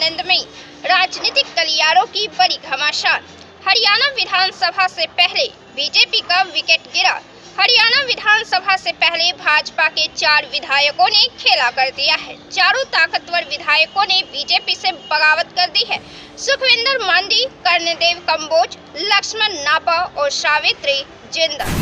आनंदमयी राजनीतिक गलियारों की बड़ी घमासान। हरियाणा विधानसभा से पहले बीजेपी का विकेट गिरा। हरियाणा विधानसभा से पहले भाजपा के 4 विधायकों ने खेला कर दिया है। चारों ताकतवर विधायकों ने बीजेपी से बगावत कर दी है। सुखविंदर मांडी, कर्णदेव कंबोज, लक्ष्मण नापा और सावित्री जिंदल।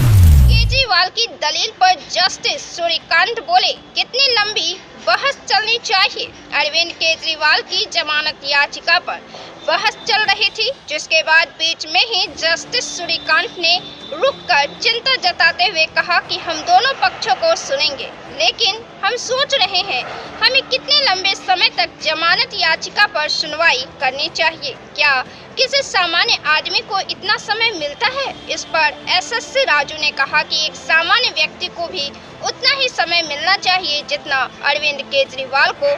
केजरीवाल की दलील पर जस्टिस सूर्यकांत बोले, कितनी लंबी बहस चलनी चाहिए। अरविंद केजरीवाल की जमानत याचिका पर बहस चल रही थी, जिसके बाद बीच में ही जस्टिस सूर्यकांत ने रुककर चिंता जताते हुए कहा कि हम दोनों पक्षों को सुनेंगे, लेकिन हम सोच रहे हैं हमें कितने लंबे समय तक जमानत याचिका पर सुनवाई करनी चाहिए। क्या किसी सामान्य आदमी को इतना समय मिलता है? इस पर एसएससी राजू ने कहा कि एक सामान्य व्यक्ति को भी उतना ही समय मिलना चाहिए जितना अरविंद केजरीवाल को।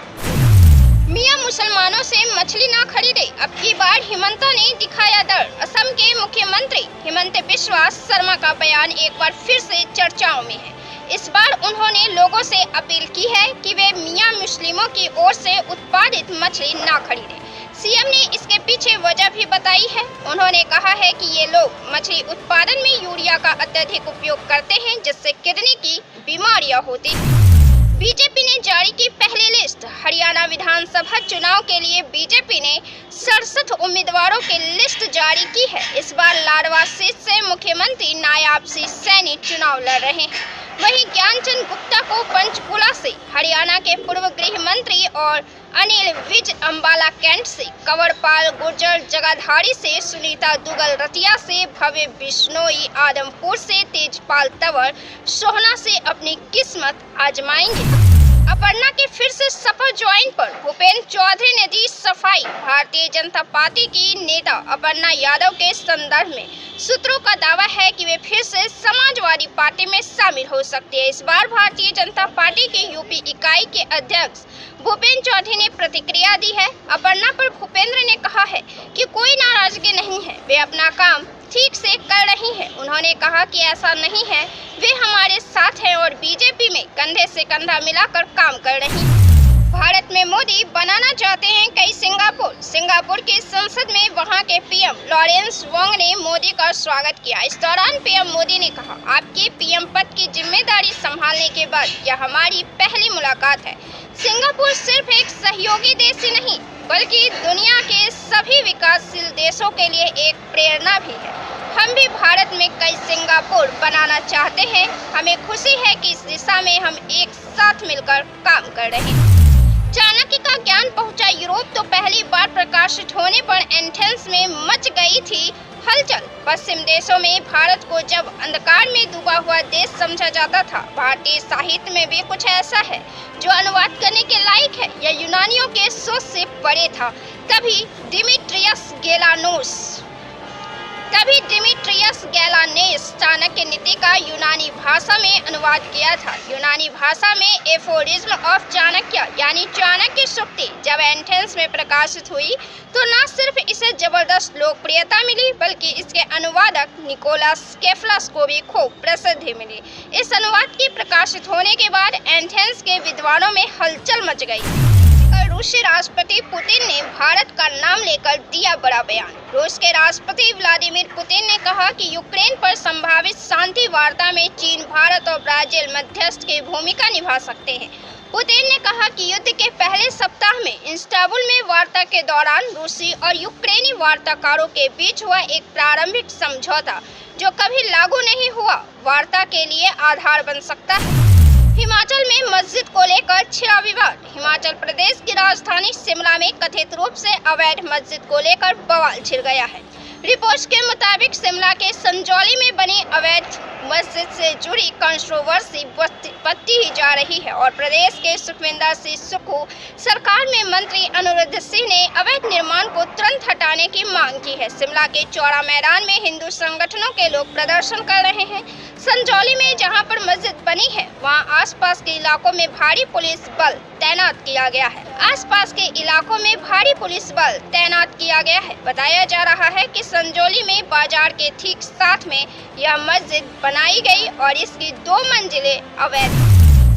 मियां मुसलमानों से मछली ना खरीदे, अब की बार हिमंता ने दिखाया डर। असम के मुख्यमंत्री हिमंत बिस्वा शर्मा का बयान एक बार फिर से चर्चाओं में है। इस बार उन्होंने लोगों से अपील की है कि वे मियां मुस्लिमों की ओर से उत्पादित मछली ना खरीदें। सीएम ने इसके पीछे वजह भी बताई है। उन्होंने कहा है कि ये लोग मछली उत्पादन में यूरिया का अत्यधिक उपयोग करते हैं, जिससे किडनी की बीमारियां होती हैं। बीजेपी ने जारी की पहली लिस्ट। हरियाणा विधानसभा चुनाव के लिए बीजेपी ने 67 उम्मीदवारों की लिस्ट जारी की है। इस बार लाडवा सीट से मुख्यमंत्री नायाब सिंह सैनी चुनाव लड़ रहे हैं। वहीं ज्ञानचंद गुप्ता को पंचकुला से, हरियाणा के पूर्व गृह मंत्री और अनिल विज अंबाला कैंट से, कंवरपाल गुर्जर जगाधरी से, सुनीता दुगल रतिया से, भव्य बिश्नोई आदमपुर से, तेजपाल तंवर सोहना से अपनी किस्मत आजमाएंगे। अपर्णा के फिर से सपा ज्वाइन पर भूपेंद्र चौधरी ने दी सफाई। भारतीय जनता पार्टी की नेता अपर्णा यादव के संदर्भ में सूत्रों का दावा है कि वे फिर से समाजवादी पार्टी में शामिल हो सकती है। इस बार भारतीय जनता पार्टी के यूपी इकाई के अध्यक्ष भूपेंद्र चौधरी ने प्रतिक्रिया दी है। अपर्णा पर भूपेंद्र ने कहा है कि कोई नाराजगी नहीं है, वे अपना काम ठीक से कर रही है। उन्होंने कहा कि ऐसा नहीं है, वे हमारे साथ हैं और बीजेपी में कंधे से कंधा मिलाकर काम कर रही है। भारत में मोदी बनाना चाहते हैं कई सिंगापुर की संसद में वहां के पीएम लॉरेंस वोंग ने मोदी का स्वागत किया। इस दौरान पीएम मोदी ने कहा, आपके पीएम पद की जिम्मेदारी संभालने के बाद यह हमारी पहली मुलाकात है। सिंगापुर सिर्फ एक सहयोगी देश ही नहीं, बल्कि दुनिया के सभी विकासशील देशों के लिए एक प्रेरणा भी है। हम भी भारत में कई सिंगापुर बनाना चाहते हैं। हमें खुशी है कि इस दिशा में हम एक साथ मिलकर काम कर रहे हैं। चाणक्य का ज्ञान पहुंचा यूरोप तो पहली बार प्रकाशित होने पर एथेंस में मच गई थी हलचल। पश्चिम देशों में भारत को जब अंधकार में डूबा हुआ देश समझा जाता था, भारतीय साहित्य में भी कुछ ऐसा है जो अनुवाद करने के लायक है। यह यूनानियों के सोच से परे था। तभी डिमिट्रियस गैलानेस चाणक्य नीति का यूनानी भाषा में अनुवाद किया था। यूनानी भाषा में एफोरिज्म ऑफ चाणक्य यानी चाणक्य सूक्ति जब एथेंस में प्रकाशित हुई तो न सिर्फ इसे जबरदस्त लोकप्रियता मिली, बल्कि इसके अनुवादक निकोलस केफलस को भी खूब प्रसिद्धि मिली। इस अनुवाद के प्रकाशित होने के बाद एथेंस के विद्वानों में हलचल मच गई। रूसी राष्ट्रपति पुतिन ने भारत का नाम लेकर दिया बड़ा बयान। रूस के राष्ट्रपति व्लादिमीर पुतिन ने कहा कि यूक्रेन पर संभावित शांति वार्ता में चीन, भारत और ब्राजील मध्यस्थ की भूमिका निभा सकते हैं। पुतिन ने कहा कि युद्ध के पहले सप्ताह में इस्तांबुल में वार्ता के दौरान रूसी और यूक्रेनी वार्ताकारों के बीच हुआ एक प्रारंभिक समझौता जो कभी लागू नहीं हुआ, वार्ता के लिए आधार बन सकता है। हिमाचल में मस्जिद को लेकर छिड़ा विवाद। हिमाचल प्रदेश की राजधानी शिमला में कथित रूप से अवैध मस्जिद को लेकर बवाल छिड़ गया है। रिपोर्ट्स के मुताबिक शिमला के संजौली में बनी अवैध मस्जिद से जुड़ी कंट्रोवर्सी बढ़ती ही जा रही है और प्रदेश के सुखविंदर सिंह सुक्खू सरकार में मंत्री अनिरुद्ध सिंह ने अवैध निर्माण को तुरंत हटाने की मांग की है। शिमला के चौड़ा मैदान में हिंदू संगठनों के लोग प्रदर्शन कर रहे हैं। संजौली में जहां पर मस्जिद बनी है, वहां आसपास के इलाकों में भारी पुलिस बल तैनात किया गया है। बताया जा रहा है कि संजौली में बाजार के ठीक साथ में यह मस्जिद बनाई गई और इसकी 2 मंजिलें अवैध।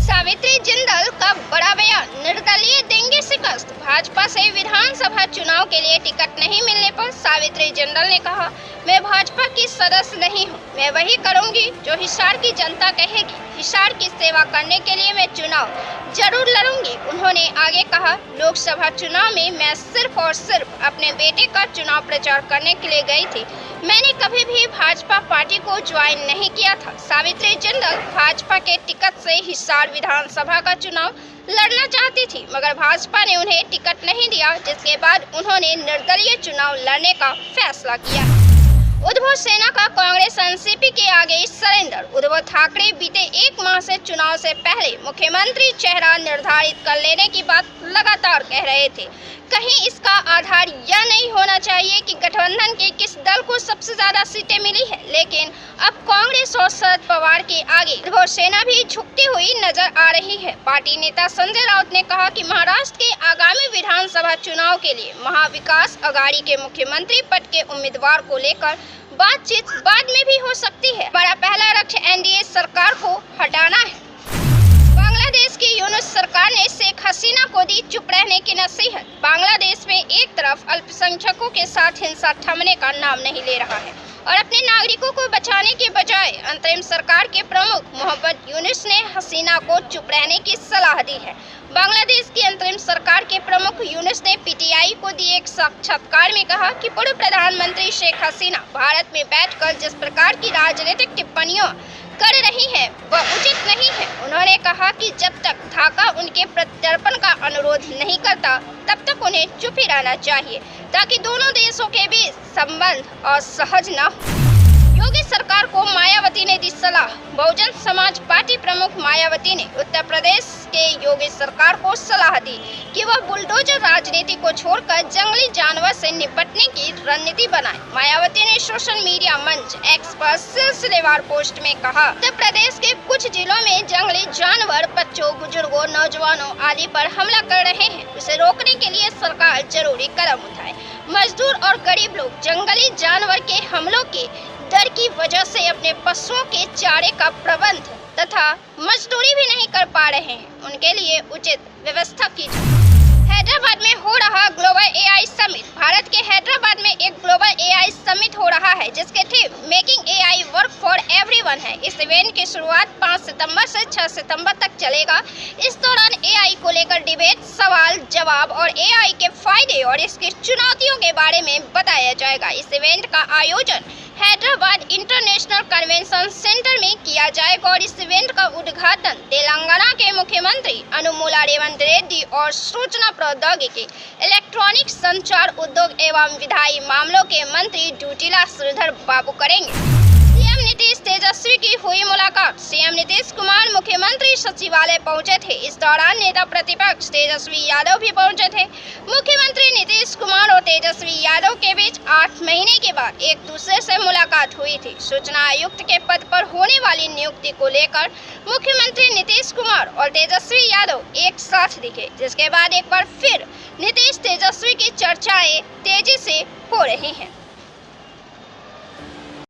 सावित्री जिंदल का बड़ा बयान, निर्दलीय देंगे शिकस्त। भाजपा से विधानसभा चुनाव के लिए टिकट नहीं मिलने पर सावित्री जिंदल ने कहा, मैं भाजपा की सदस्य नहीं हूं, मैं वही करूंगी जो हिसार की जनता कहेगी। हिसार की सेवा करने के लिए मैं चुनाव जरूर लड़ूंगी। उन्होंने आगे कहा, लोकसभा चुनाव में मैं सिर्फ और सिर्फ अपने बेटे का चुनाव प्रचार करने के लिए गई थी। मैंने कभी भी भाजपा पार्टी को ज्वाइन नहीं किया था। सावित्री जिंदल भाजपा के टिकट से हिसार विधानसभा का चुनाव लड़ना चाहती थी, मगर भाजपा ने उन्हें टिकट नहीं दिया, जिसके बाद उन्होंने निर्दलीय चुनाव लड़ने का फैसला किया। उद्धव सेना का कांग्रेस एनसीपी के आगे सरेंडर। उद्धव ठाकरे बीते एक माह से चुनाव से पहले मुख्यमंत्री चेहरा निर्धारित कर लेने की बात लगातार कह रहे थे। कहीं इसका आधार यह नहीं होना चाहिए कि गठबंधन के किस दल को सबसे ज्यादा सीटें मिली है, लेकिन अब कांग्रेस और शरद पवार के आगे उद्धव सेना भी झुकती हुई नजर आ रही है। पार्टी नेता संजय राउत ने कहा कि महाराष्ट्र के आगामी विधानसभा चुनाव के लिए महाविकास अघाड़ी के मुख्यमंत्री पद के उम्मीदवार को लेकर बातचीत बाद में भी हो सकती है। हमारा पहला लक्ष्य एनडीए सरकार को हटाना है। बांग्लादेश की यूनुस सरकार ने शेख हसीना को दी चुप रहने की नसीहत। बांग्लादेश में एक तरफ अल्पसंख्यकों के साथ हिंसा थमने का नाम नहीं ले रहा है और अपने नागरिकों को बचाने के बजाय अंतरिम सरकार के प्रमुख मोहम्मद यूनुस ने हसीना को चुप रहने की सलाह दी है। बांग्लादेश की अंतरिम सरकार के प्रमुख यूनुस ने पीटीआई को दिए एक साक्षात्कार में कहा कि पूर्व प्रधानमंत्री शेख हसीना भारत में बैठकर जिस प्रकार की राजनीतिक टिप्पणियों कर रही है वह उचित नहीं है। उन्होंने कहा कि जब तक ढाका उनके प्रत्यर्पण का अनुरोध नहीं करता तब तक उन्हें चुप ही रहना चाहिए, ताकि दोनों देशों के बीच संबंध असहज न हो। योगी सरकार को मायावती ने दी सलाह। बहुजन समाज पार्टी प्रमुख मायावती ने उत्तर प्रदेश के योगी सरकार को सलाह दी कि वह बुलडोजर राजनीति को छोड़कर जंगली जानवर से निपटने की रणनीति बनाए। मायावती ने सोशल मीडिया मंच एक्स पर सिलसिलेवार पोस्ट में कहा, उत्तर प्रदेश के कुछ जिलों में जंगली जानवर बच्चों, बुजुर्गों, नौजवानों आदि पर हमला कर रहे हैं। उसे रोकने के लिए सरकार जरूरी कदम उठाए। मजदूर और गरीब लोग जंगली जानवर के हमलों के डर की वजह से अपने पशुओं के चारे का प्रबंध तथा मजदूरी भी नहीं कर पा रहे हैं। उनके लिए उचित व्यवस्था की जाए। हैदराबाद में हो रहा ग्लोबल एआई समिट। भारत के हैदराबाद में एक ग्लोबल एआई समिट हो रहा है, जिसके theme making AI work for everyone है। इस इवेंट की शुरुआत 5 सितंबर से 6 सितंबर तक चलेगा। इस दौरान एआई को लेकर डिबेट, सवाल जवाब और एआई के फायदे और इसकी चुनौतियों के बारे में बताया जाएगा। इस इवेंट का आयोजन हैदराबाद इंटरनेशनल कन्वेंशन सेंटर में किया जाएगा और इस इवेंट का उद्घाटन तेलंगाना के मुख्यमंत्री अनुमुला रेवंत रेड्डी और सूचना प्रौद्योगिकी, इलेक्ट्रॉनिक संचार उद्योग एवं विधायी मामलों के मंत्री ड्यूटिला श्रीधर बाबू करेंगे। सीएम नीतीश तेजस्वी की हुई मुलाकात। सीएम नीतीश कुमार मुख्यमंत्री सचिवालय पहुंचे थे। इस दौरान नेता प्रतिपक्ष तेजस्वी यादव भी पहुंचे थे। मुख्यमंत्री नीतीश कुमार और तेजस्वी यादव के बीच 8 महीने के बाद एक दूसरे से मुलाकात हुई थी। सूचना आयुक्त के पद पर होने वाली नियुक्ति को लेकर मुख्यमंत्री नीतीश कुमार और तेजस्वी यादव एक साथ दिखे, जिसके बाद एक बार फिर नीतीश तेजस्वी की चर्चाएं तेजी से हो रही हैं।